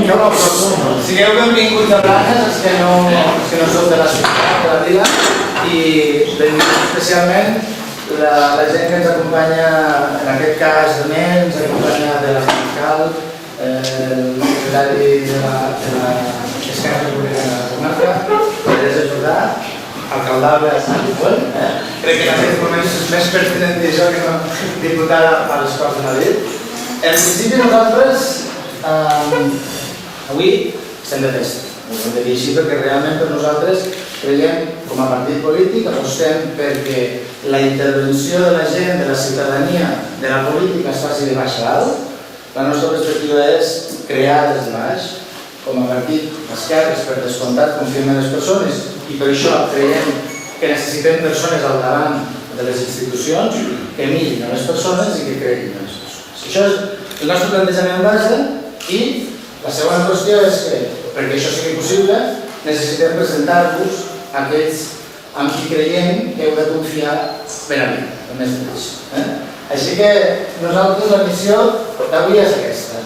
Sigueu benvinguts a Blanes, els que no sou de la ciutat, de la vila, i benvinguts especialment la gent que ens acompanya, en aquest cas de nens, ens acompanya de la fiscal, el secretari de l'Esquerra Republicana de la Comarca, Teresa Jordà, alcaldable de Sant Ripoll. Crec que en aquests moments és més pertinent dir això que no diputada a les Corts de Madrid. En principi nosaltres avui estem de festa. Ho hem de dir així perquè realment per nosaltres creiem, com a partit polític, apostem perquè la intervenció de la gent, de la ciutadania, de la política es faci de baix a dalt. La nostra perspectiva és crear des de baix. Com a partit d'esquerres, per descomptat, confiem en les persones i per això creiem que necessitem persones al davant de les institucions que mirin a les persones i que creguin en les persones. Això és el nostre plantejament base i la segona qüestió és que, perquè això sigui possible, necessitem presentar-vos aquells amb qui creiem que heu de confiar per a mi, el més mateix. Així que nosaltres la missió d'avui és aquesta,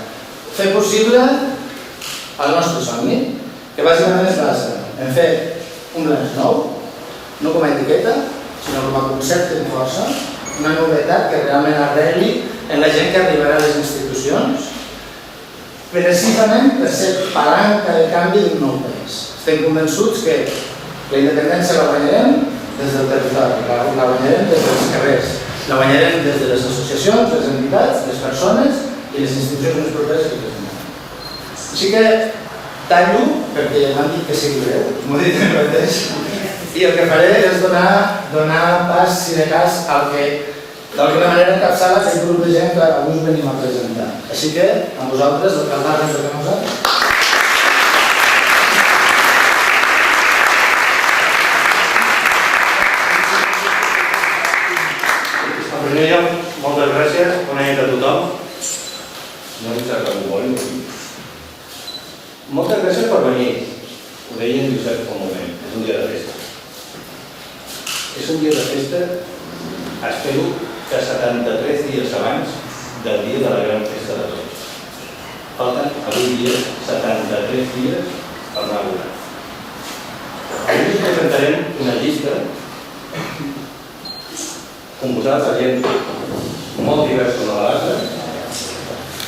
fer possible el nostre somni, que bàsicament es basa en fer un Blanes nou, no com a etiqueta, sinó com a concepte de força, una novetat que realment arreli en la gent que arribarà a les institucions, precisament per ser palanca de canvi d'un nou país. Estem convençuts que la independència la guanyarem des del territori, la guanyarem des dels carrers, la guanyarem des de les associacions, les entitats, les persones i les institucions més properes que tenim. Així que tallo, perquè m'han dit que sigui breu, m'ho he dit en mateix, i el que faré és donar pas, si de cas, al que d'alguna manera encapçala aquest grup de gent que avui us venim a presentar. Així que, amb vosaltres, l'alcaldable ens toquem nosaltres. En primer lloc, moltes gràcies, bona nit a tothom. No em sap que m'ho vol. Moltes gràcies per venir. Ho deia en Josep fa un moment, és un dia de festa. És un dia de festa, espero que 73 dies abans del dia de la gran festa de tots. Falten avui dia 73 dies per anar a votar. Avui us presentarem una llista composada per gent molt diversa de l'altra,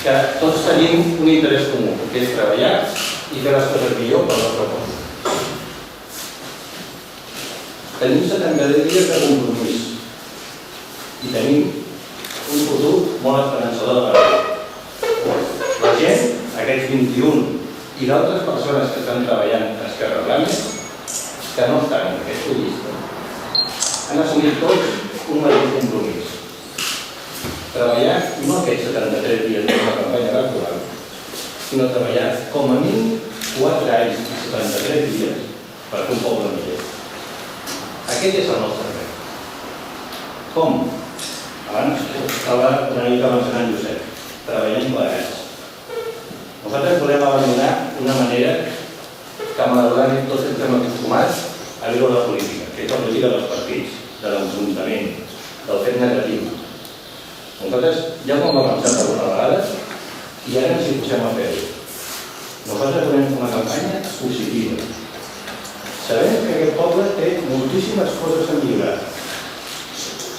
que tots tenim un interès comú, que és treballar i fer les coses millor per al nostre poble. Tenim 73 dies de compromís i tenim un futur molt esperançador de la vida. La gent, aquests 21 i d'altres persones que estan treballant a Esquerra Blanes, que no estan en aquesta llista, han assumit tots un mateix compromís. Treballar no aquests 73 dies de la campanya electoral, sinó treballar com a mínim 4 anys i 73 dies per fer un poble millor. Aquest és el nostre repte. Com? Abans estava una mica avançant en Josep, treballant plegats. Nosaltres volem abandonar una manera que malauradament tots estem acostumats a viure la política, que és la política dels partits, de l'enfrontament, del fet negatiu. Nosaltres ja ho hem avançat alguna vegada i ara ens hi posem a fer-ho. Nosaltres volem fer una campanya positiva. Sabem que aquest poble té moltíssimes coses a millorar.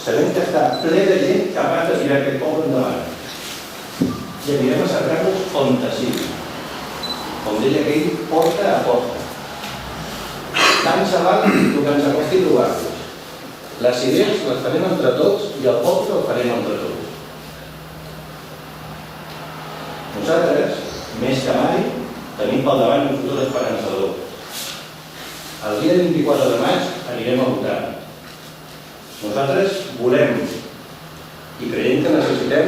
Sabem que està ple de gent capaç de tirar aquest poble endavant. I anirem a cercar-los on sigui. Com deia aquell, porta a porta. Tant se val el que ens acosti trobar-los. Les idees les farem entre tots i el poble el farem entre tots. Nosaltres, més que mai, tenim pel davant un futur esperançador. El dia 24 de maig anirem a votar. Nosaltres volem i creiem que necessitem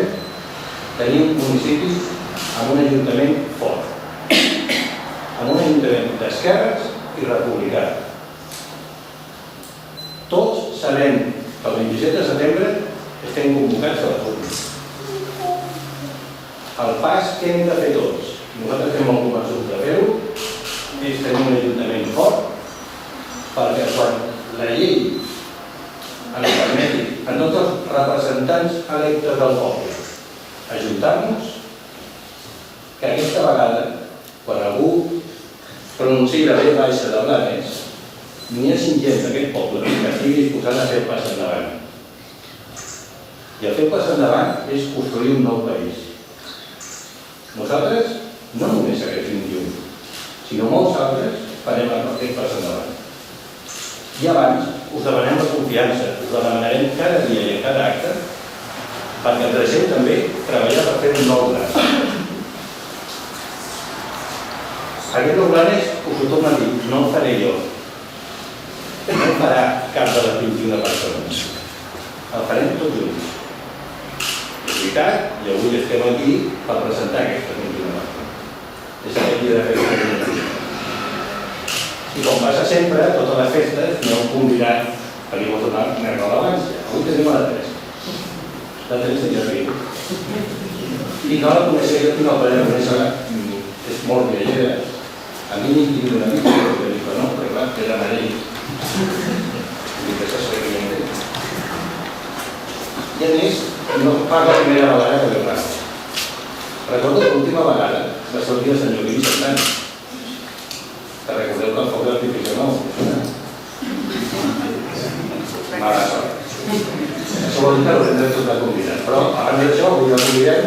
tenir un municipi amb un ajuntament fort, amb un ajuntament d'esquerres i republicà. Tots sabem que el 27 de setembre estem convocats a les urnes. El pas que hem de fer tots, nosaltres estem molt convençuts de fer-ho, és tenir un ajuntament fort, perquè quan la llei ens permeti a tots els representants electes del poble ajuntar-nos, que aquesta vegada quan algú pronuncia la veu baixa de Blanes, n'hi ha 5 gent d'aquest poble que estigui disposat a fer el pas endavant. I el fer el pas endavant és construir un nou país. Nosaltres, no només aquests 21, sinó molts altres, farem aquest pas endavant. I abans us demanem la confiança, us la demanarem cada dia i en cada acte, perquè ens deixeu també treballar per fer un nou gran. Aquest nou gran és, us ho torno a dir, no el faré jo. No el farà cap de les 21 persones. El farem tots junts. És veritat, i avui estem aquí per presentar aquesta 21 persones. És aquest dia de festa. I com passa sempre, totes les festes no heu convidat a dir-vos una rellevància. Avui tenim a la 3. La 3 ja riu. I no la coneixer, jo tinc el plaer de conèixer-la, és molt viatgera. A mi n'hi tinc una mica, perquè dic, no, però clar, era Madrid. I que això que hi ha. I a més, no parla la primera vegada que ve raro. Recordo que l'última vegada va ser el dia del senyor Guivi Santana. Que recordeu que el foc d'artifici no funciona. Mala sort. Això vol dir que l'haurem de tot de convidar. Però abans d'això, avui la convidem,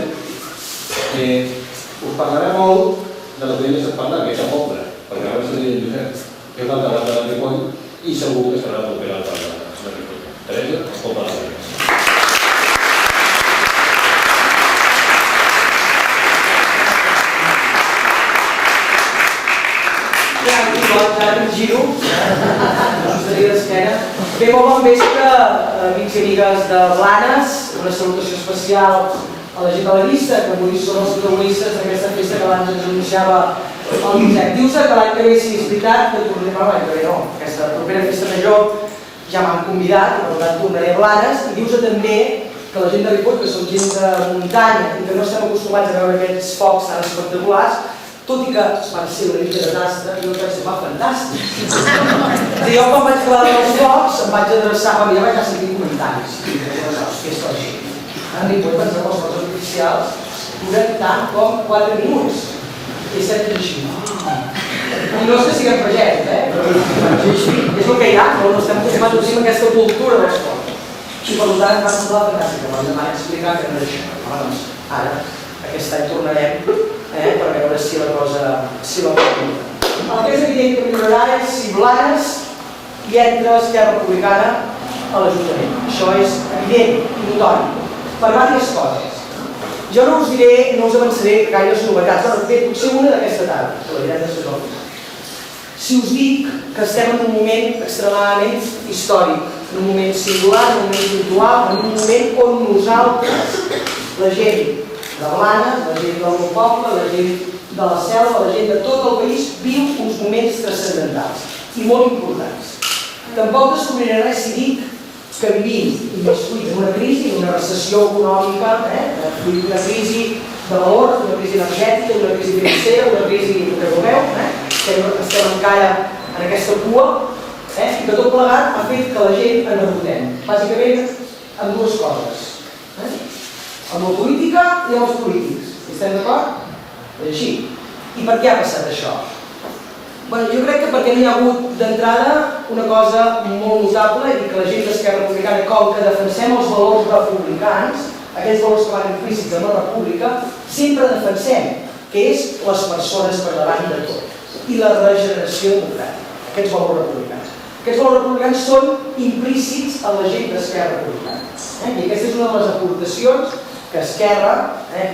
us parlarà molt de la que ja s'ha parlat, que és el poble. Perquè ara s'ha dit Josep, que és l'alcalde de Ripoll, i segur que serà el proper alcalde de Ripoll. Teresa, el poble de Ripoll. Giro, no us diria d'esquena. Bé, molt bon vespre, amics i amigues de Blanes. Una salutació especial a la gent de la llista, que avui són els protagonistes d'aquesta festa que abans ens anunciava el Josep. Diu-se que l'any que ve, si és veritat, que tornem a l'any que ve, no. Aquesta propera festa major ja m'han convidat, per tant tornaré a Blanes. I diu-se també que la gent de Ripoll, que som gent de muntanya i que no estem acostumats a veure aquests focs tan espectaculars, tot i que van ser una mica de desastre, jo vaig ser fantàstic. Jo quan vaig acabar dels focs em vaig adreçar, quan ja vaig sentir comentaris. Què és així? En Ripoll pensar que els focs artificials duren tant com 4 minuts. I estem així. I no és que siguem pagesos, és el que hi ha, no estem acostumats amb aquesta cultura dels focs. I per tant em va semblar fantàstic, em van explicar que no és això. Ara, aquest any tornarem per veure si la cosa va bé. El que és evident que millorarà és si Blanes hi entra Esquerra Republicana a l'Ajuntament. Això és evident i notori, per diverses coses. Jo no us diré, no us avançaré gaires novetats, però bé, potser una d'aquesta tarda, que la direm després al final. Si us dic que estem en un moment extremadament històric, en un moment singular, en un moment virtual, en un moment on nosaltres, la gent de Blanes, la gent del meu poble, la gent de la Selva, la gent de tot el país, viu uns moments transcendentals i molt importants. Tampoc descobriré res si dic que vivim immiscuits en una crisi, en una recessió econòmica, una crisi de valor, una crisi energètica, una crisi financera, una crisi que veureu, que estem encara en aquesta cua, i que tot plegat ha fet que la gent ens rebotem. Bàsicament amb dues coses. Amb la política i amb els polítics. Estem d'acord? És així. I per què ha passat això? Jo crec que perquè n'hi ha hagut d'entrada una cosa molt notable i que la gent d'Esquerra Republicana, com que defensem els valors republicans, aquells valors que van implícits en la república, sempre defensem que és les persones per davant de tot i la regeneració democràtica, aquests valors republicans. Aquests valors republicans són implícits a la gent d'Esquerra Republicana. I aquesta és una de les aportacions que Esquerra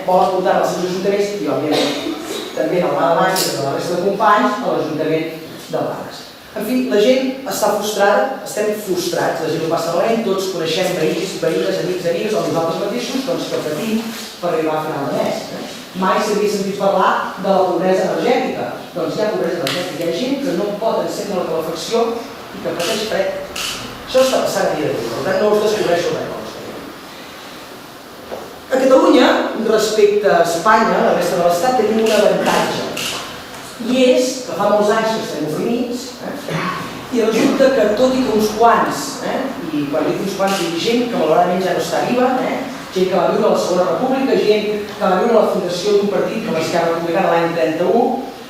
vol aportar als seus ajuntaments i, òbviament, també en el Mar de Baix i de la resta de companys a l'Ajuntament de Blanes. En fi, la gent està frustrada, estem frustrats, la gent ho passa malament, tots coneixem veïns, veïnes, amics, o nosaltres mateixos, doncs que patim per arribar a final de mes. Mai s'havia sentit parlar de la pobresa energètica. Doncs hi ha pobresa energètica, hi ha gent que no pot encendre la calefacció i que pateix fred. Això està passant a dia d'avui, per tant no us descobreixo res. A Catalunya, respecte a Espanya, la resta de l'Estat, tenim un avantatge. I és que fa molts anys que estem oprimits, i resulta que tot i que uns quants, i quan dic uns quants hi ha gent que malauradament ja no està viva, gent que va viure a la Segona República, gent que va viure a la fundació d'un partit com l'Esquerra Republicana l'any 31,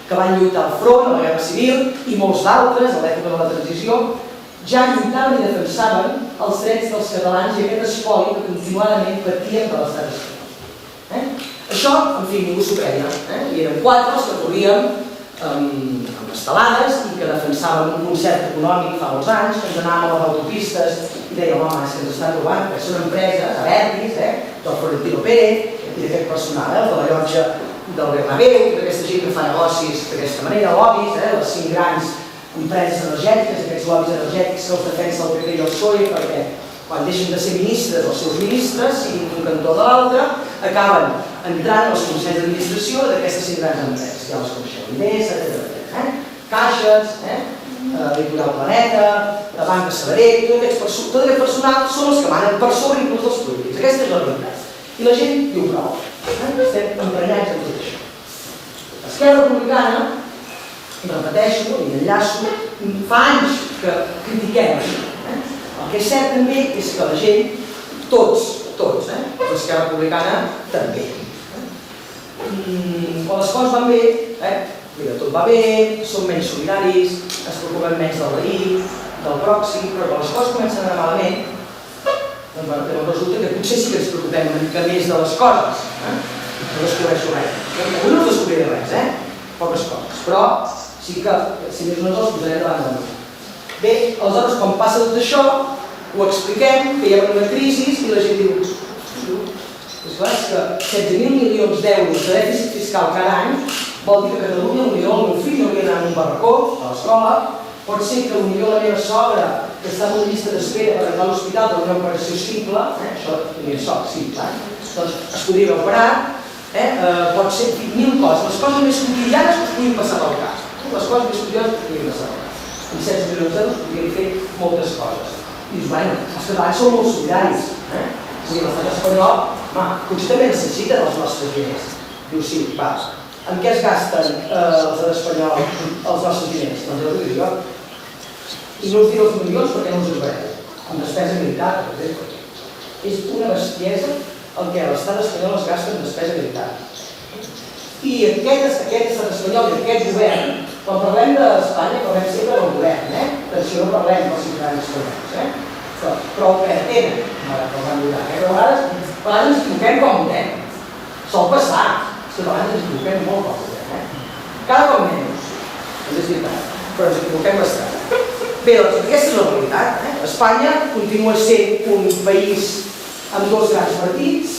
que van lluitar al front, a la Guerra Civil, i molts d'altres, a l'època de la transició, ja lluitaven i defensaven els drets dels catalans i aquest espoli que continuadament patien de l'estat espanyol. Això, en fi, ningú s'ho creia. I eren 4 els que corríem amb estelades i que defensàvem un concert econòmic fa molts anys, que ens anàvem a les autopistes i dèiem, home, és que ens estan robant, que són empreses, Abertis, del Florentino Pérez i d'aquest personal, el de la llotja del Bernabéu, d'aquesta gent que fa negocis d'aquesta manera, lobbies, les 5 grans empreses energètiques, aquests lobbies energètics que els defensa el PP i el PSOE, perquè quan deixen de ser ministres, els seus ministres, siguin d'un cantó o de l'altre, acaben entrant als consells d'administració d'aquestes 5 grans empreses. Ja les coneixeu, Endesa, etc. Caixes, Litoral Planeta, la Banca Sabadell, tot aquest personal són els que manen per sobre inclús dels polítics. Aquesta és la realitat. I la gent diu prou. Estem emprenyats amb tot això. Esquerra Republicana, repeteixo i enllaço, fa anys que critiquem això. El que és cert també és que la gent, tots, l'Esquerra Republicana també. Quan les coses van bé, mira, tot va bé, som menys solidaris, ens preocupem menys del veí, del pròxim, però quan les coses comencen a anar malament, doncs resulta que potser sí que ens preocupem una mica més de les coses. No descobreixo res. Avui no descobriré res, poques coses, però sí que, si més no ens els posarem davant de mi. Bé, aleshores, quan passa tot això, ho expliquem, que hi ha una crisi i la gent diu, és clar, és que 16.000 milions d'euros de dèficit fiscal cada any vol dir que a Catalunya potser el meu fill hauria d'anar a un barracó a l'escola, pot ser que potser la meva sogra, que està en una llista d'espera per anar a l'hospital per una operació simple, això ni és soc, sí, clar, doncs es podria operar, pot ser 1.000 coses, les coses més quotidianes que es podien passar pel cas, les coses més quotidianes que es podien passar pel cas. Amb 16 milions d'euros podrien fer moltes coses. I dius, bueno, els catalans són molt solidaris. És a dir, l'estat espanyol, potser també necessita dels nostres diners. Diu, sí, va, en què es gasten l'estat espanyol els nostres diners? Doncs ja us ho dic jo. I no us diré els milions perquè no us ho veureu. En despesa militar, per exemple. És una bestiesa el que l'estat espanyol es gasta en despesa militar. I aquest estat espanyol i aquest govern, quan parlem d'Espanya, parlem sempre del govern, d'això no parlem dels ciutadans espanyols, però el que tenen, però a vegades ens equivoquem quan votem. Sol passar, els catalans ens equivoquem molt quan votem. Cada cop menys, és veritat, però ens equivoquem bastant. Bé, doncs aquesta és la realitat. Espanya continua sent un país amb 2 grans partits,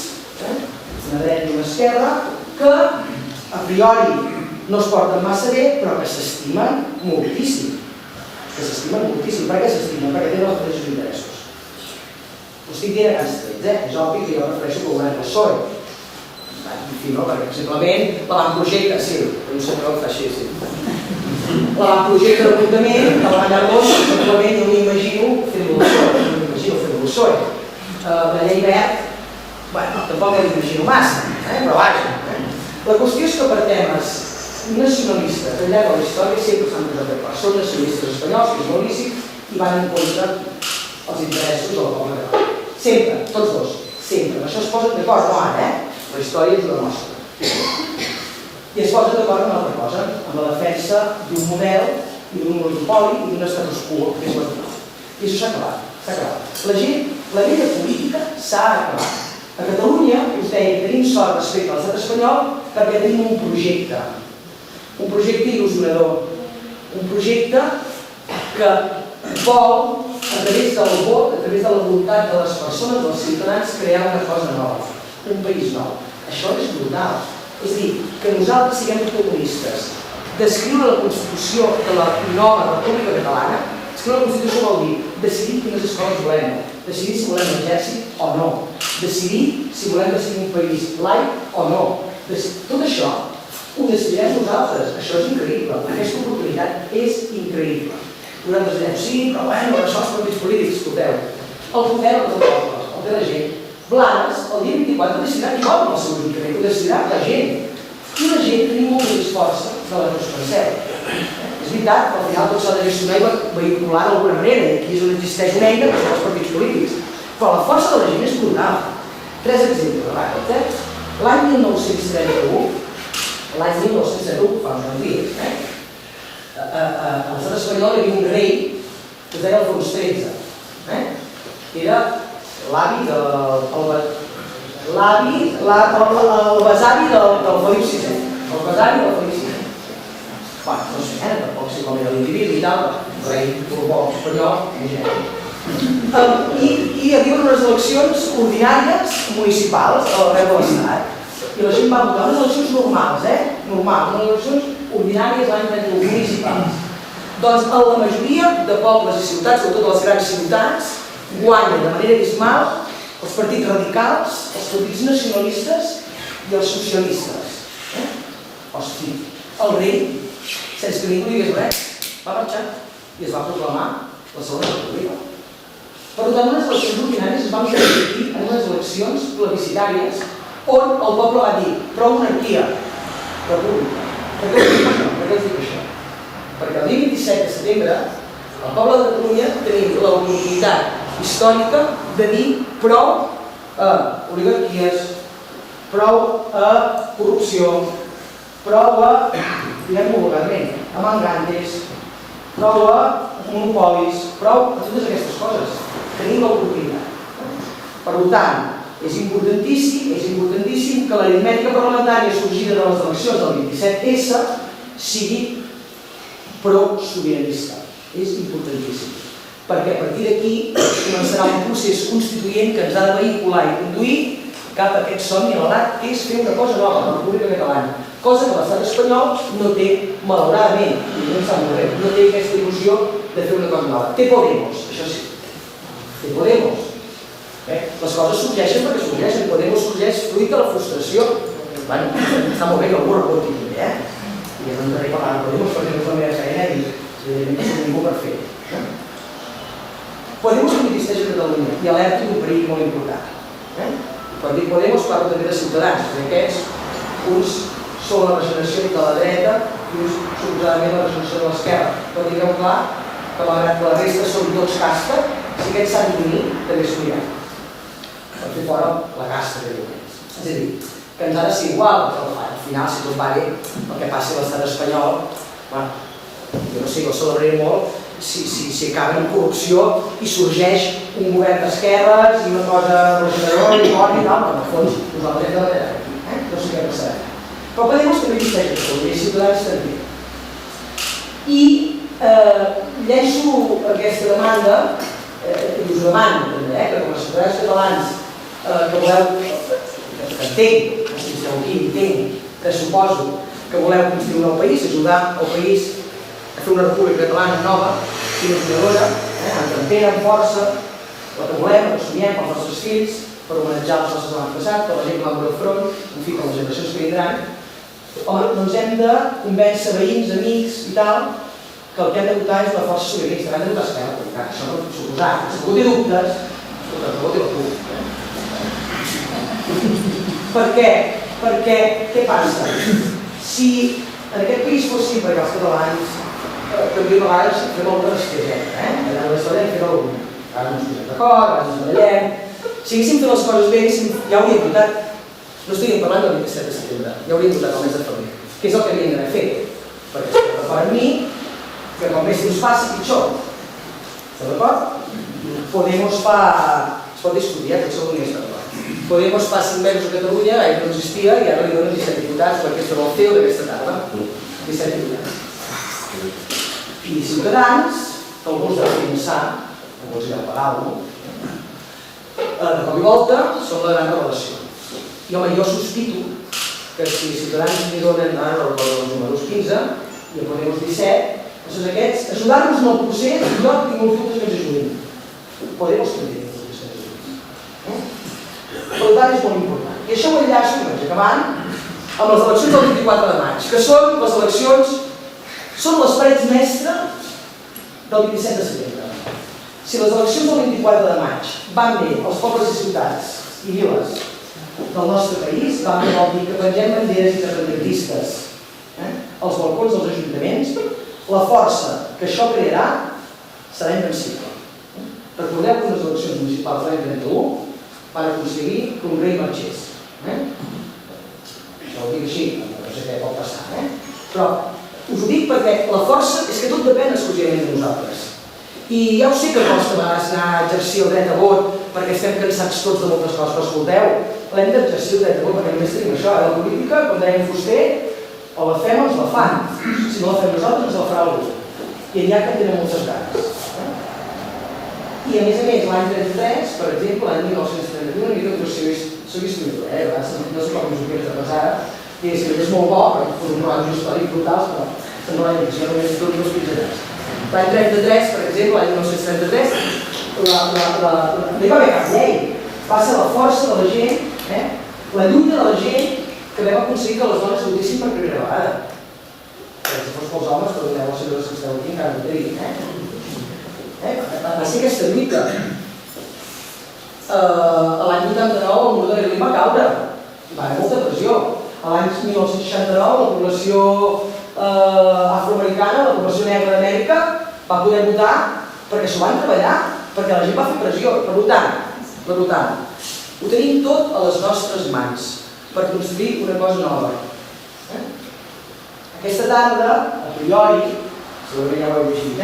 una dreta i una esquerra, que a priori no es porten massa bé, però que s'estimen moltíssim. Per què s'estimen? Perquè tenen els mateixos interessos. Ho estic dient a grans trets, és obvi que jo prefereixo que ho govern el PSOE. En fi, no, perquè simplement l'avantprojecte, sí, un senyor que fa així, sí. L'avantprojecte d'apuntament, que va allà dos, simplement no m'imagino fer-lo el PSOE. La llei verd, bueno, tampoc l'imagino massa, però vaja. La qüestió és que per temes nacionalistes al llarg de la història sempre s'han posat d'acord. Són nacionalistes espanyols, que és molt lícit, i van en contra els interessos del poble català. Sempre, tots dos, sempre. Això es posen d'acord, no ara, la història és una mostra. I es posen d'acord en una altra cosa, amb la defensa d'un model i d'un monopoli i d'un status quo, que és l'econòmic. I això s'ha acabat, s'ha acabat. La vida política s'ha acabat. A Catalunya, us deia que tenim sort respecte a l'estat espanyol perquè tenim un projecte il·lusionador, un projecte que vol, a través del vot, a través de la voluntat de les persones, dels ciutadans, crear una cosa nova, un país nou. Això és brutal. És a dir, que nosaltres siguem protagonistes d'escriure la Constitució de la nova República Catalana. Escriure la Constitució vol dir decidir quines escoles volem, decidir si volem l'exèrcit o no, decidir si volem que sigui un país laic o no. Tot això ho decidirem nosaltres. Això és increïble. Aquesta oportunitat és increïble. Nosaltres direm, sí, però bueno, això els partits polítics, escolteu. El poder del poble, el de la gent. Blanes, el dia 24 decidirà qui vol el seu ajuntament, ho decidirà la gent. I la gent tenim molt més força de la que us penseu. És veritat que al final tot s'ha de gestionar i vehicular d'alguna manera, i aquí és on existeix una eina que són els partits polítics. Però la força de la gent és brutal. 3 exemples ràpids. L'any 1931, fa fa uns dies. A l'estat espanyol hi havia un rei que es deia Alfons XIII. Era l'avi el besavi del Felip VI. El besavi del Felip VI. Bueno, no sé, tampoc sé com era l'individu i tal, el rei borbó espanyol, i hi havia unes eleccions ordinàries municipals arreu de l'estat. I la gent va votar unes eleccions normals, normals, unes eleccions ordinàries l'any 31, municipals. Doncs en la majoria de pobles i ciutats, sobretot les grans ciutats, guanyen de manera abismal els partits radicals, els partits nacionalistes i els socialistes. Hosti, el rei, sense que ningú digués res, va marxar i es va proclamar la segona república. Per tant, unes eleccions ordinàries es van convertir en unes eleccions plebiscitàries on el poble va dir prou monarquia, república. Per què us dic això? Perquè el dia 27 de setembre el poble de Catalunya tenim l'oportunitat històrica de dir prou a oligarquies, prou a corrupció, prou a, diguem-ho vulgarment, a mangantes, prou a monopolis, prou a totes aquestes coses. Tenim l'oportunitat. Per tant, és importantíssim que l'aritmètica parlamentària sorgida de les eleccions del 27S sigui pro-sobiranista. És importantíssim. Perquè a partir d'aquí començarà un procés constituent que ens ha de vehicular i conduir cap a aquest somni elevat, que és fer una cosa nova, la República Catalana. Cosa que l'estat espanyol no té, malauradament, no té aquesta il·lusió de fer una cosa nova. Té Podemos, això sí. Té Podemos. Les coses sorgeixen perquè sorgeixen. Podemos sorgeix fruit de la frustració. Està molt bé que algú reporti també, i és un darrer parlant de Podemos perquè no és la meva feina i no és ningú per fer. Podemos no existeix a Catalunya i alerta d'un perill molt important. Quan dic Podemos parlo també de Ciutadans, perquè aquests uns són la regeneració de la dreta i uns suposadament la regeneració de l'esquerra. Però digueu clar que malgrat que la resta són tots casta, si aquests s'han d'unir, també s'uniran. Per fer fora la casta que diuen ells. És a dir, que ens ha de ser igual, perquè al final, si tot va bé, el que passi a l'estat espanyol, jo no sé, jo celebraré molt si acaba en corrupció i sorgeix un govern d'esquerres i una cosa regeneradora i bona i tal, però en el fons nosaltres hem de manera aquí, no sé què passarà. Però Podemos també existeix a Catalunya i Ciutadans també. I llenço aquesta demanda, i us demano també, que com a ciutadans catalans que voleu, que entenc, si esteu aquí, entenc, que suposo que voleu construir un nou país, ajudar el país a fer una república catalana nova i imaginadora, amb empera, amb força, la que volem, la que somiem pels nostres fills, per homenatjar els nostres avantpassats, per la gent que va morir al front, en fi, per les generacions que vindran. Home, doncs hem de convèncer veïns, amics i tal, que el que hem de votar és una força sobiranista, que hem de votar esquerra, això no pot suposar. Si algú té dubtes, escolta, algú té la por. Per què? Perquè, què passa? Si en aquest país fossin, perquè els catalans també a vegades fem alguna bestiesa, allà a l'història hem fet alguna. Ara no ens posem d'acord, ara ens barallem. Si haguéssim fet les coses bé, ja hauríem votat. No estaríem parlant del 27 de setembre, ja hauríem votat el mes de febrer, que és el que havíem d'haver fet. Perquè estem d'acord amb mi, que com més temps passi, pitjor. Esteu d'acord? Podemos fa... Es pot discutir, que segur que està d'acord. Podemos fa 5 mesos a Catalunya, ahir no existia, i ara li donen 17 diputats per aquesta del CEO d'aquesta tarda. 17 diputats. I Ciutadans, que alguns de finançar, alguns hi ha pagat-lo, de cop i volta són la gran revelació. I home, jo sospito que si Ciutadans li donen, ara no recordo els números 15, i a Podemos 17, doncs aquests, ajudar-nos en el procés, jo tinc molts dubtes que ens ajudin. Podemos també tinc dubtes que ens ajudin. Per tant, és molt important. I això ho enllaço, i vaig acabant, amb les eleccions del 24 de maig, que són les eleccions, són les parets mestres del 27 de setembre. Si les eleccions del 24 de maig van bé als pobles i ciutats i viles del nostre país, van bé vol dir que pengem banderes independentistes als balcons dels ajuntaments, la força que això crearà serà invencible. Recordeu que unes eleccions municipals de l'any 31 van aconseguir que un rei marxés. Això ho dic així, no sé què pot passar. Però us ho dic perquè la força és que tot depèn exclusivament de nosaltres. I ja ho sé que costa a vegades anar a exercir el dret a vot perquè estem cansats tots de moltes coses, però escolteu, l'hem d'exercir el dret a vot perquè només tenim això, la política, com deia Fuster, o la fem o ens la fan. Si no la fem nosaltres, ens la farà algú. I allà que tenen moltes ganes. I a més, l'any 33, per exemple, l'any 1931, una mica que soc historiador, a vegades no sé com us ho quedes de passar, i és molt bo, per un rodatge històric brutals, però sembla la direcció només tots els pitjorats. L'any 33, per exemple, l'any 1933, no hi va haver cap llei. Va ser la força de la gent, la lluita de la gent, que vam aconseguir que les dones votissin per primera vegada. Si fos pels homes, però doneu les senyores que esteu aquí, encara no triguin, va ser aquesta lluita. L'any 89 el mur de Berlín va caure, va haver molta pressió. L'any 1969 la població afroamericana, la població negra d'Amèrica, va poder votar perquè s'ho van treballar, perquè la gent va fer pressió. Per tant, ho tenim tot a les nostres mans per construir una cosa nova. Aquesta tarda, a priori, segurament ja ho heu llegit,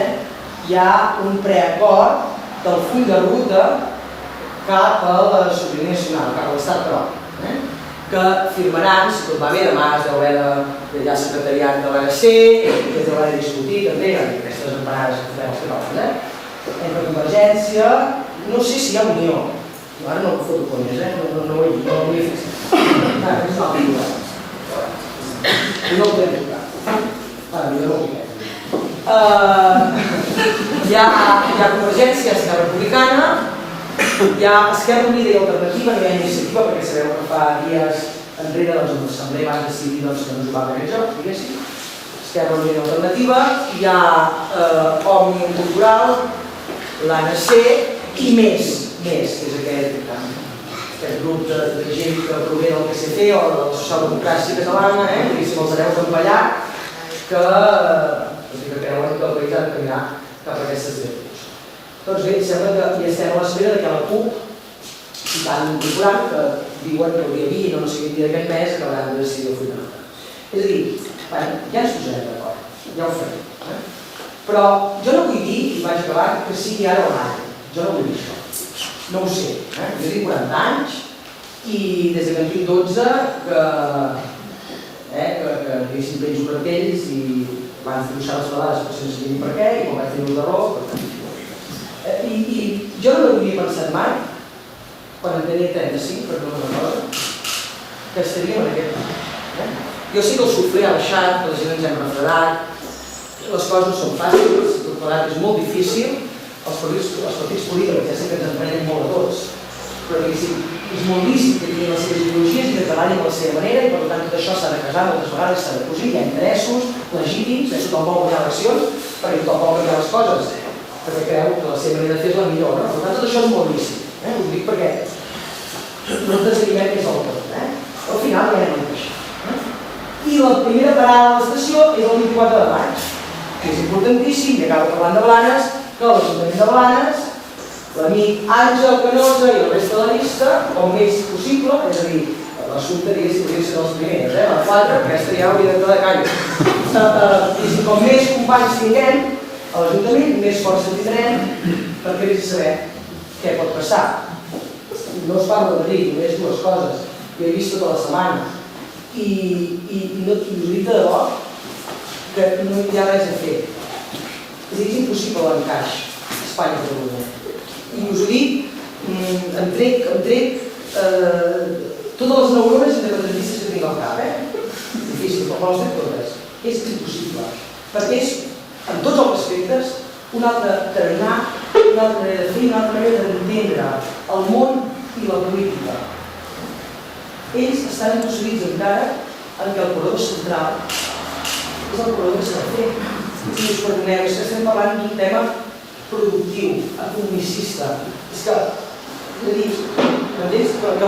hi ha un preacord del full de ruta cap a la sobirania nacional, cap a l'estat propi, que firmaran, si tot va bé, demà es deu haver de secretariat de l'ANC, que es deu haver de discutir també, aquestes empanades que fem els catalans, entre Convergència, no sé si hi ha unió, ara no ho foto com és, no ho he dit, no ho havia fixat. És una altra cosa. I no ho podem tocar. Millor no ho diguem. Hi ha Convergència, Esquerra Republicana, hi ha Esquerra Unida i Alternativa, no hi ha iniciativa, perquè sabeu que fa dies enrere doncs, l'Assemblea va decidir que no jugava aquest joc, diguéssim. Esquerra Unida i Alternativa, hi ha Òmnium Cultural, l'ANC i més, que és aquest grup de gent que prové del PSC o de la socialdemocràcia catalana, diguéssim els hereus d'en Pallach, que creuen que el país ha de caminar cap a aquestes direccions. Doncs bé, sembla que ja estem a l'espera que la CUP, citant un programa que diuen que hauria dit, no sé quin dia d'aquest mes, que hauran de decidir el full de ruta. És a dir, ja ens posarem d'acord, ja ho farem. Però jo no vull dir, i vaig acabar, que sigui ara o mai. Jo no vull dir això. No ho sé. Jo tinc 40 anys i des que en tinc 12 que diguéssim penjo cartells i abans de dibuixar les vegades però sense dir per què i quan vaig tenir un d'arròs i jo no m'havia pensat mai quan en tenia 35 per dir una cosa que estaríem en aquest punt. Jo sé que el suflé ha baixat, que la gent ens hem refredat, les coses no són fàcils, tot plegat és molt difícil, els partits polítics ja sé que ens emprenem molt a tots, però és molt lícit que tinguin les seves ideologies i que treballin de la seva manera i per tant tot això s'ha de casar, moltes vegades s'ha de cosir, hi ha interessos legítims, tothom vol guanyar eleccions perquè tothom vol canviar les coses, perquè creu que la seva manera de fer és la millor, no? Per tant tot això és molt lícit, us ho dic perquè no ens desanimem més del tot, però al final ja anem amb això. I la primera parada de l'estació és el 24 de maig, que és importantíssim, i acabo parlant de Blanes, que l'Ajuntament de Blanes, l'amic Àngel Canosa i la resta de la llista, com més possible, és a dir, l'assumpte diguéssim podria ser dels primers, la 4, aquesta ja hauria de quedar de calle. Com més companys tinguem a l'Ajuntament, més força tindrem perquè vés a saber què pot passar. No es parla de dir, només dues coses, que he vist tota la setmana, i us ho dic de debò, que no hi ha res a fer. És impossible l'encaix Espanya-Catalunya. I us ho dic, em trec totes les neurones independentistes que tinc al cap, difícil, però les trec totes. És impossible, perquè és, en tots els respectes, un altre tarannà, una altra manera de fer, una altra manera d'entendre el món i la política. Ells estan impossibilits encara en que el corredor central és el corredor que s'ha de fer. Si us perdoneu, és que estem parlant d'un tema productiu, economicista. És que, que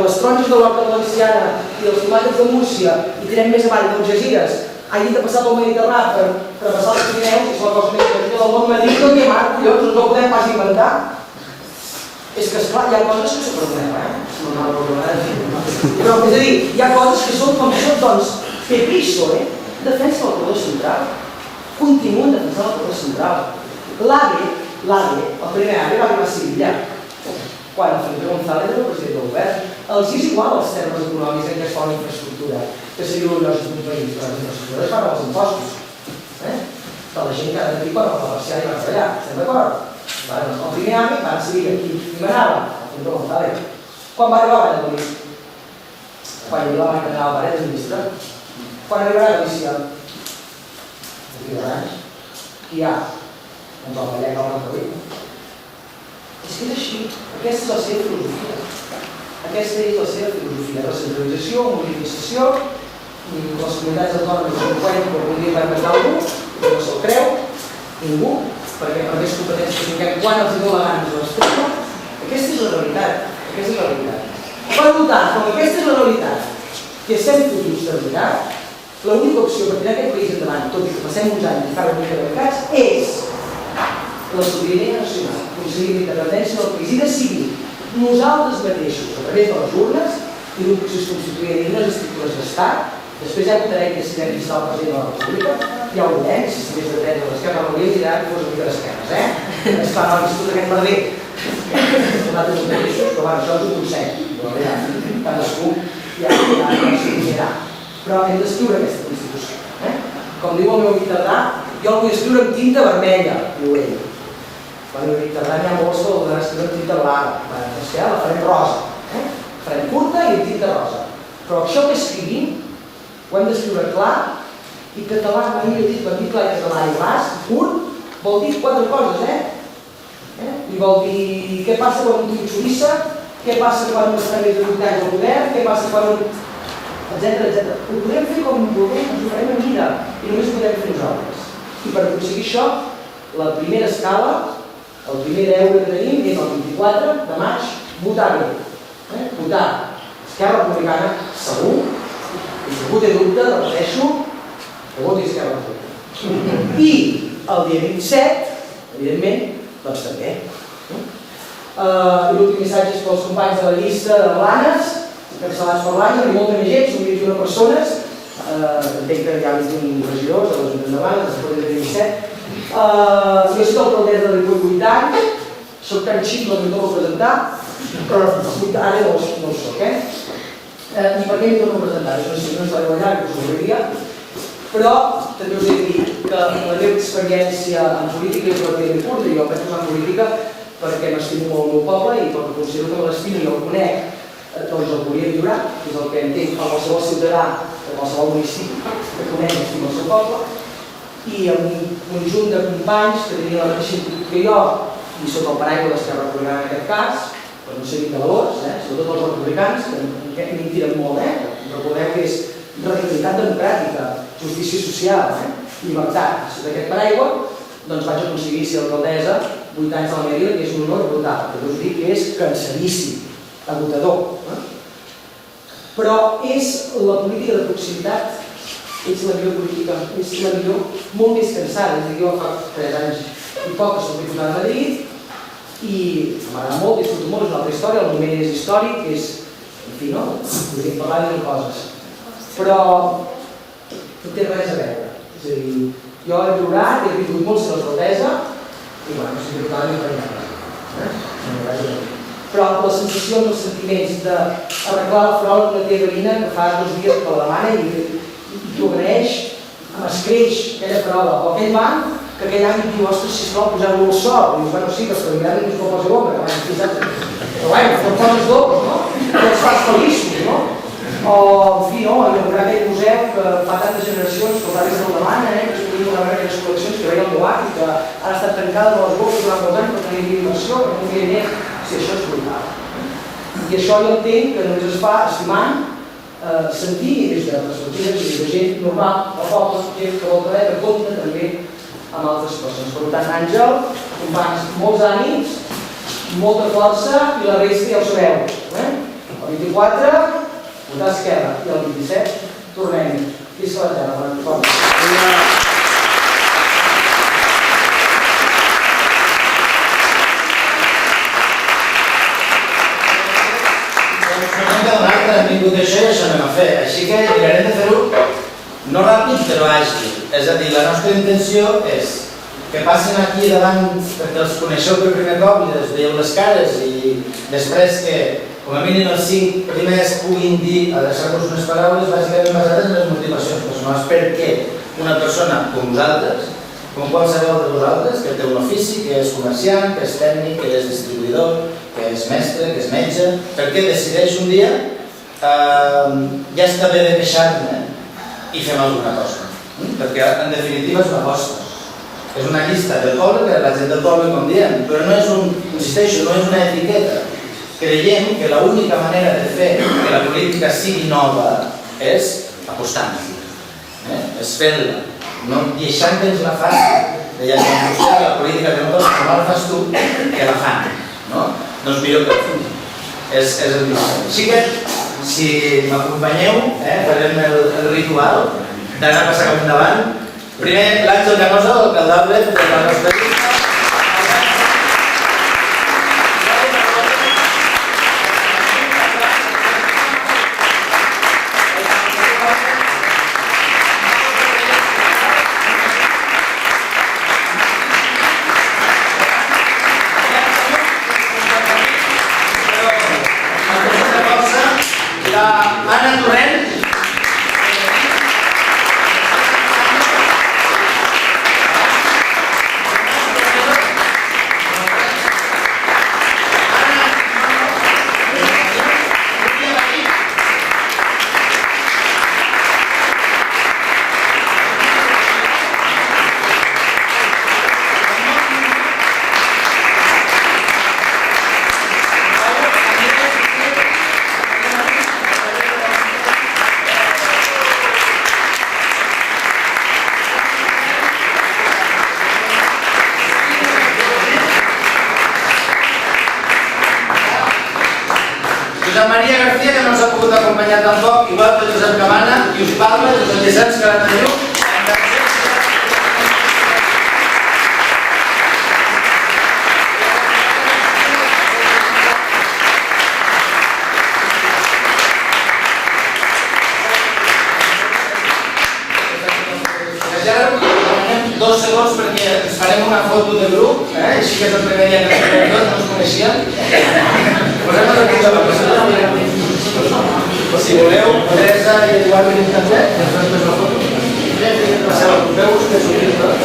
les taronges de l'Horta Valenciana i els tomàquets de Múrcia i tirem més avall d'Algesires hagin de passar pel Mediterrani per passar els Pirineus, és la cosa més petita del món. Madrid no hi ha mar, collons, no ho podem pas inventar. És que, esclar, hi ha coses que s'ho perdonem, però, és a dir, hi ha coses que són com això, doncs, Pepiso, defensa el corredor central, continuen defensant el corredor central. L'AVE, el primer AVE va arribar a Sevilla, quan Felipe González era el president del govern. Els és igual els termes econòmics en què es fa una infraestructura, que seria l'orgullosos d'un país, però les infraestructures fan els impostos. De la gent que ha de dir quan el comercial hi va treballar, estem d'acord? El primer AVE va seguir aquí, i manava, el Felipe González. Quan va arribar a Valladolid? Quan hi havia la banca general Paredes, ministre? Quan arribarà a Galícia? D'aquí 2 anys. Qui hi ha? Doncs el Valleca al Valladolid. És que és així. Aquesta és la seva filosofia. Aquesta és la seva filosofia. Recentralització, modificació, les comunitats autònomes no poden per un dia per més d'algú, no se'l creu, ningú, perquè per més competències que tinguem, quan els diu la gana ens ho explica. Aquesta és la realitat. Aquesta és la realitat. Per tant, com aquesta és la realitat, que estem fotuts de veritat, l'única opció per tirar aquest país endavant, tot i que passem uns anys i fa una mica de mercats, és la sobirania nacional, aconseguir la independència del país i decidir nosaltres mateixos, a través de les urnes i d'un procés constituent i d'unes estructures d'estat. Després ja votarem que si anem a el president de la República, ja ho veurem, si estigués de dreta o d'esquerra, no hauria de dir que fos una mica d'esquerres, És clar, no, l'institut aquest merder. Nosaltres ho mateixos, però això és un consell. Cadascú ja s'hi dirà. Però hem d'escriure aquesta Constitució. Com diu el meu amic Tardà, jo el vull escriure amb tinta vermella, diu ell. El meu amic Tardà n'hi ha molts que el volen escriure amb tinta blava. Doncs ja la farem rosa. Farem curta i amb tinta rosa. Però això que escrivim ho hem d'escriure clar i català, mai he dit, per dir clar i català i ras, curt, vol dir 4 coses, I vol dir què passa quan un tio xurissa, què passa quan un està més de 8 anys al poder, què passa quan un... etcètera. Ho podem fer com vulguem, ens ho farem a mida i només ho podem fer nosaltres. I per aconseguir això, la primera escala, el primer deure que tenim és el 24 de maig, votar bé. Votar Esquerra Republicana, segur, i si algú té dubte, repeteixo, que voti Esquerra Republicana. I el dia 27, evidentment, doncs també. I l'últim missatge és pels companys de la llista de Blanes, cancel·lats per l'any, hi ha molta més gent, són 21 persones, entenc que hi ha 21 regidors de l'Ajuntament de Blanes, després del 27. Jo soc alcaldessa de Ripoll 8 anys, soc tan xic que no em torno a presentar, però ara no ho soc, I per què m'hi torno a presentar? No sé si no ens va guanyar, que us ho diria, però també us he de dir que la meva experiència en política és relativament curta. Jo vaig posar en política perquè m'estimo molt el meu poble i perquè considero que me l'estimo i el conec, doncs el volia millorar, que és el que entenc a qualsevol ciutadà de qualsevol municipi que coneix i estima el seu poble, i amb un conjunt de companys que tenien la mateixa actitud que jo i sota el paraigua d'Esquerra Republicana en aquest cas, per no seguir de valors, sobretot els republicans, que m'hi tiren molt, recordeu que és radicalitat democràtica, justícia social, llibertat. Sota aquest paraigua, doncs vaig aconseguir ser alcaldessa 8 anys a la meva vida, que és un honor brutal, que us dic que és cansadíssim, agotador. Però és la política de proximitat, és la millor política, és la millor, molt més cansada. És a dir, jo fa 3 anys i poc que soc diputada a Madrid i m'agrada molt, disfruto molt, és una altra història, el moment és històric, és, en fi, no? Podríem parlar de mil coses. Però no té res a veure. És a dir, jo he plorat, he vingut molt ser l'alcaldessa i, bueno, soc diputada i faré res. Però la sensació, els sentiments d'arreglar la flor d'una tia Carina que fa 2 dies que la demana i t'ho agraeix, m'escreix aquella paraula, o aquell banc que aquell any diu, ostres, sisplau, posar-lo al sol. Dius, bueno, sí, però mirant no us ho posi bomba, que van saps? Però bueno, no poses dobles, no? I els fas feliços, no? O, en fi, no, inaugurar aquell museu que fa tantes generacions, que els avis no el demanen, que es podien donar aquelles col·leccions que veia el meu avi, que han estat tancades a les boques durant molts anys perquè no hi havia inversió, perquè no hi havia diners. Sí, això és brutal. I això jo entenc que només es fa estimant, sentint des de perspectives i de gent normal, al poble, gent que vol treballar, que compta també amb altres persones. Per tant, Àngel, companys, molts ànims, molta força i la resta ja ho sabeu. El 24, votar a Esquerra, i el 27, tornem-hi. Visca la terra, bona força. Hem vingut això i això anem a fer, així que mirarem de fer-ho no ràpid però àgil. És a dir, la nostra intenció és que passin aquí davant perquè els coneixeu per primer cop i els veieu les cares i després que com a mínim els 5 primers puguin dir, adreçar-vos unes paraules bàsicament basades en les motivacions personals. Per què una persona com vosaltres, com qualsevol de vosaltres, que té un ofici, que és comerciant, que és tècnic, que és distribuïdor, que és mestre, que és metge, per què decideix un dia ja està bé de queixar-me i fem alguna cosa? Perquè en definitiva és una aposta. És una llista del poble, que la gent del poble com diem, però no és insisteixo, no és una etiqueta. Creiem que l'única manera de fer que la política sigui nova és apostant-hi, és fent-la, no deixant que ens la faci. Deia que la política que no la fas tu, que la fan. Doncs millor que la és el millor. Així que, si m'acompanyeu, farem el ritual d'anar a passar cap endavant. Primer, l'Àngel Canosa, l'alcaldable de la nostra llista. Anna Torrent. Josep Maria García, que no ens ha pogut acompanyar tampoc, igual que Josep Cabana, i us parla, Josep Vicenç, que la teniu. Ja demanem 2 segons perquè ens farem una foto de grup, així que és el primer dia que ens veiem tots, no ens coneixíem. Posem-nos aquí a la persona. Si voleu, Teresa i Eduard venim també, ens fem més la foto. Passeu, veu-vos que sortim tots.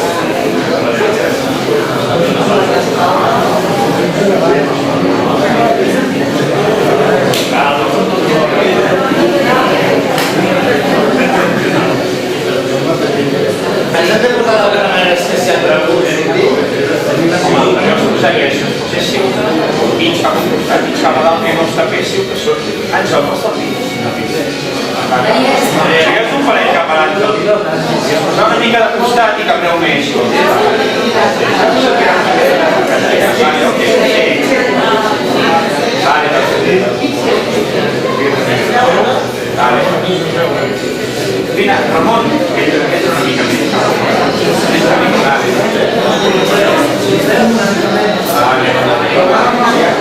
Ens hem de posar d'alguna manera especial per a mig cap a dalt que no es tapéssiu, que són Àngel, no està aquí. Agafa un parell cap a l'Àngel i es posa una mica de costat i canvieu més. Vine, Ramon, que és una mica més.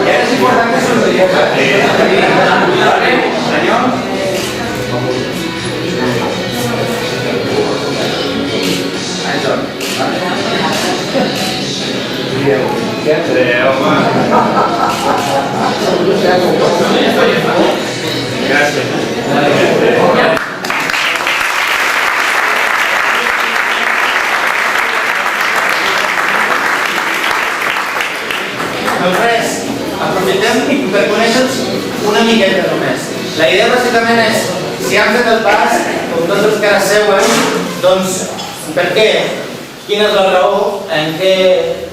Ja és important que somrigueu. Senyor? Gràcies. Doncs res, aprofitem per conèixer-nos una miqueta només. La idea bàsicament és, si han fet el pas, com tots els que ara seuen, doncs per què? Quina és la raó? En què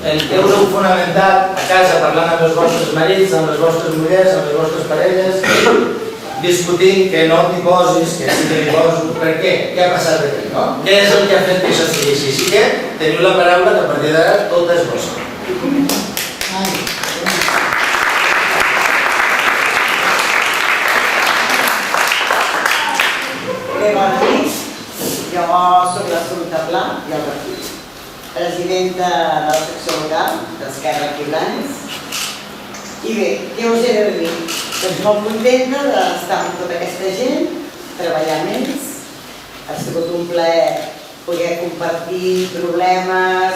us heu fonamentat a casa parlant amb els vostres marits, amb les vostres mullers, amb les vostres parelles, discutint que no t'hi posis, que sí que t'hi poso, per què? Què ha passat aquí, no? Què és el que ha fet que això sigui així? Així que teniu la paraula que a partir d'ara tot és vostre. Bona nit, jo soc la Assumpta Pla i el Refugi, presidenta de la secció local d'Esquerra Aquí Blanes. I bé, què us he de dir? Doncs molt contenta d'estar amb tota aquesta gent, treballar més Ha sigut un plaer poder compartir problemes,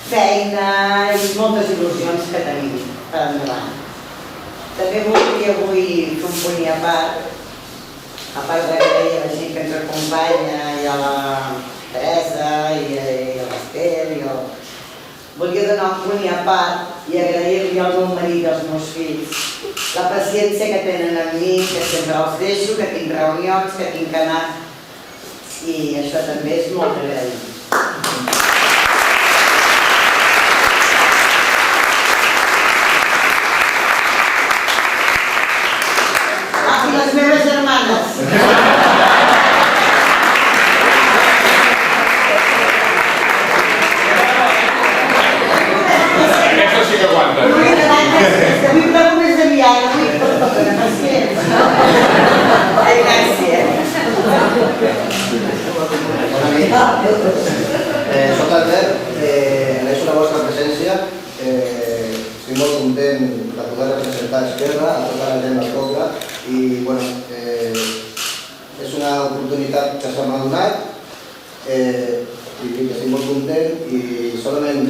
feina i moltes il·lusions que tenim per endavant. També voldria avui fer un punt i a part d'agrair a la gent que ens acompanya, i a la Teresa, i a l'Ester, volia donar un punt i a part i agrair-li al meu marit i als meus fills la paciència que tenen amb mi, que sempre els deixo, que tinc reunions, que tinc que anar, i això també és molt agraït. I les meves germanes. Aquestes sí que aguanten. No he d'anar gràcies, que avui parlo més aviat, avui dona paciència. Ai, gràcies. Bona nit. Soc Albert, agraeixo la vostra presència. Estic molt content de poder representar Esquerra a tota la gent del poble i és una oportunitat que se m'ha donat i que estic molt content i solament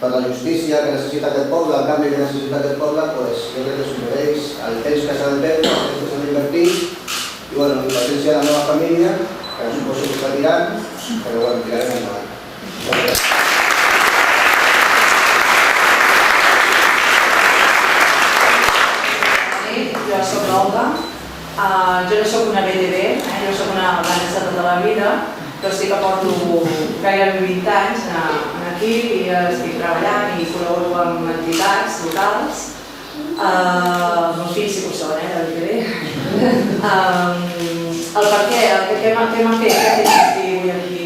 per la justícia que necessita aquest poble, el canvi que necessita aquest poble, jo crec que s'ho mereix el temps que s'ha de perdre, el temps que s'ha d'invertir i la presència de la meva família, que suposo que està tirant, però tirarem endavant. Gràcies. Jo soc l'Olga, jo no soc una BDB, jo soc una organització de tota la vida, però sí que porto gairebé 20 anys aquí i estic treballant i col·laboro amb entitats locals. Els meus fills sí que ho són, de BDB. El per què, què m'ha fet estar avui aquí?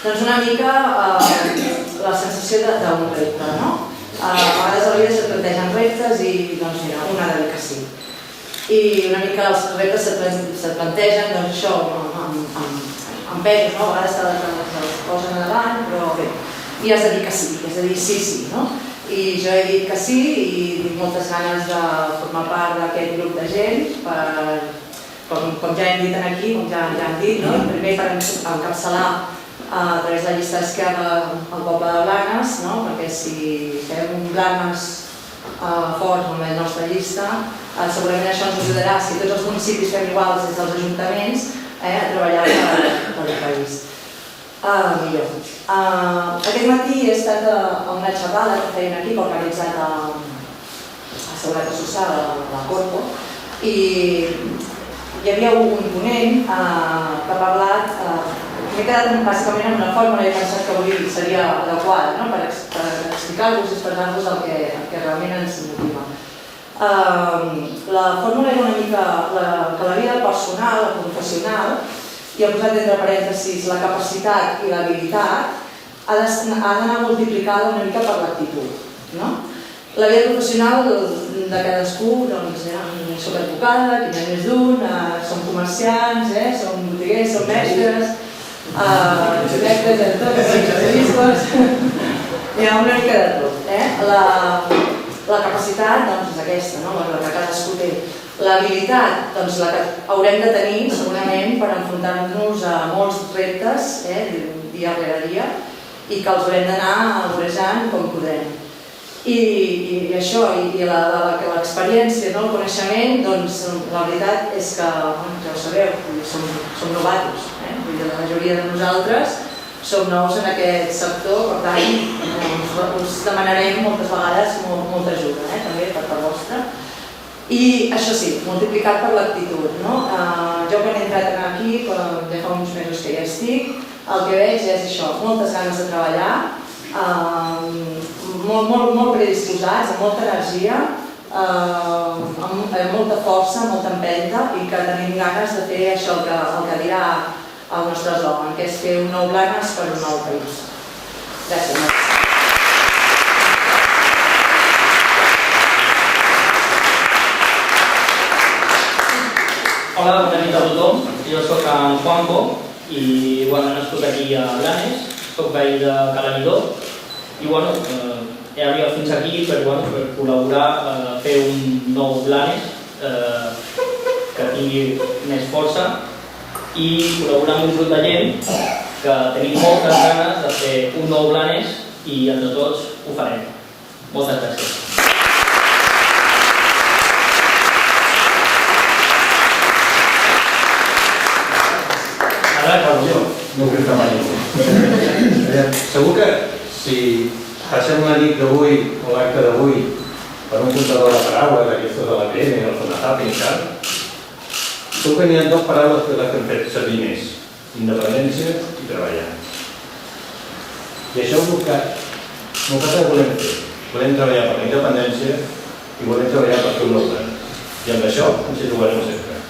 Doncs una mica la sensació d'un repte, no? A vegades a la vida se't plantegen reptes i doncs mira, un ha de dir que sí. I una mica els reptes se't plantegen doncs això amb pesos, no? A vegades se'ls posen endavant, però bé, i has de dir que sí, has de dir sí, no? I jo he dit que sí i tinc moltes ganes de formar part d'aquest grup de gent com ja hem dit aquí, com ja hem dit, no? Primer per encapçalar a través de la llista d'Esquerra al poble de Blanes, no? Perquè si fem un Blanes fort amb la nostra llista, segurament això ens ajudarà, si tots els municipis fem iguals des dels ajuntaments, a treballar per el país millor. Aquest matí he estat a una xerrada que feien aquí, que ha organitzat la Seguretat Social de la Corpo, i hi havia un ponent que ha parlat. M'he quedat bàsicament amb una fórmula i he pensat que avui seria adequada per explicar-vos i expressar-vos el que realment ens motiva. La fórmula era una mica que la vida personal, la professional, i he posat entre parèntesis la capacitat i l'habilitat, ha d'anar multiplicada una mica per l'actitud. La vida professional de cadascú, soc advocada, aquí n'hi ha més d'un, som comerciants, som botiguers, som mestres, directes, especialistes, hi ha una mica de tot. La capacitat és aquesta, la que cadascú té. L'habilitat, la que haurem de tenir segurament per enfrontar-nos a molts reptes dia rere dia i que els haurem d'anar vorejant com podem. I això, i l'experiència, el coneixement, la veritat és que, ja ho sabeu, som novatos. La majoria de nosaltres som nous en aquest sector, per tant us demanarem moltes vegades molta ajuda, també per part vostra. I això sí, multiplicat per l'actitud. Jo quan he entrat aquí, ja fa uns mesos que ja estic, el que veig és això, moltes ganes de treballar, molt predisposats, amb molta energia, amb molta força, molta empenta i que tenim ganes de fer això el que dirà el nostre eslògan, que és fer un nou Blanes per un nou país. Gràcies. Hola, bona nit a tothom. Jo soc en Juanjo i he nascut aquí a Blanes, soc veí de Calanidó i he arribat fins aquí per col·laborar, fer un nou Blanes que tingui més força i col·laborar amb un grup de gent que tenim moltes ganes de fer un nou Blanes i entre tots ho farem. Moltes gràcies. Ara acabo jo, no ho crec mai. Segur que si passem la nit d'avui o l'acte d'avui per un comptador de paraules, aquestes de l'APN i el Fonahap i tal, segur que n'hi ha dues paraules que les que hem fet servir més: independència i treballar. I això és el que nosaltres volem fer. Volem treballar per la independència i volem treballar per fer un nou govern. I amb això ens hi trobarem sempre.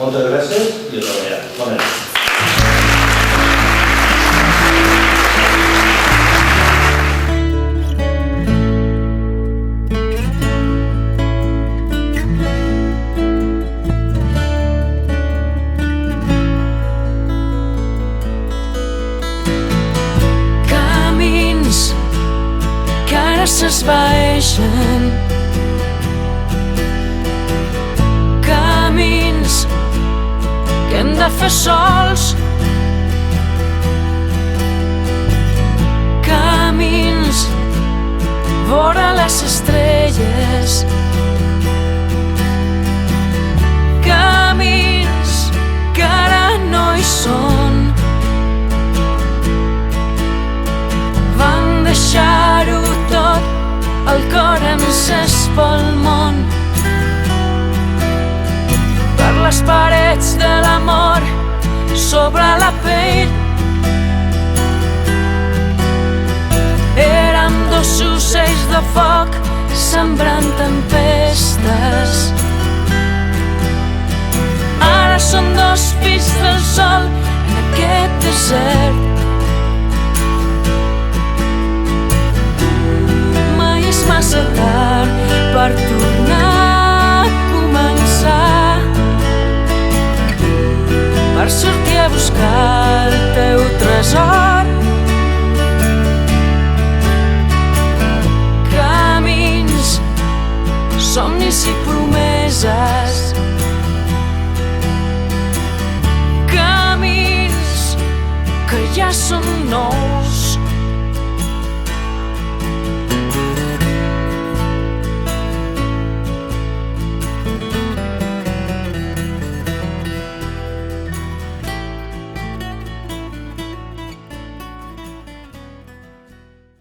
Moltes gràcies i a treballar. Bona nit. S'esvaeixen, camins que hem de fer sols, camins vora les estrelles, camins que ara no hi són, van deixar-ho tot, el cor encès pel món, per les parets de l'amor sobre la pell. Érem dos ocells de foc sembrant tempestes. Ara som dos fills del sol en aquest desert.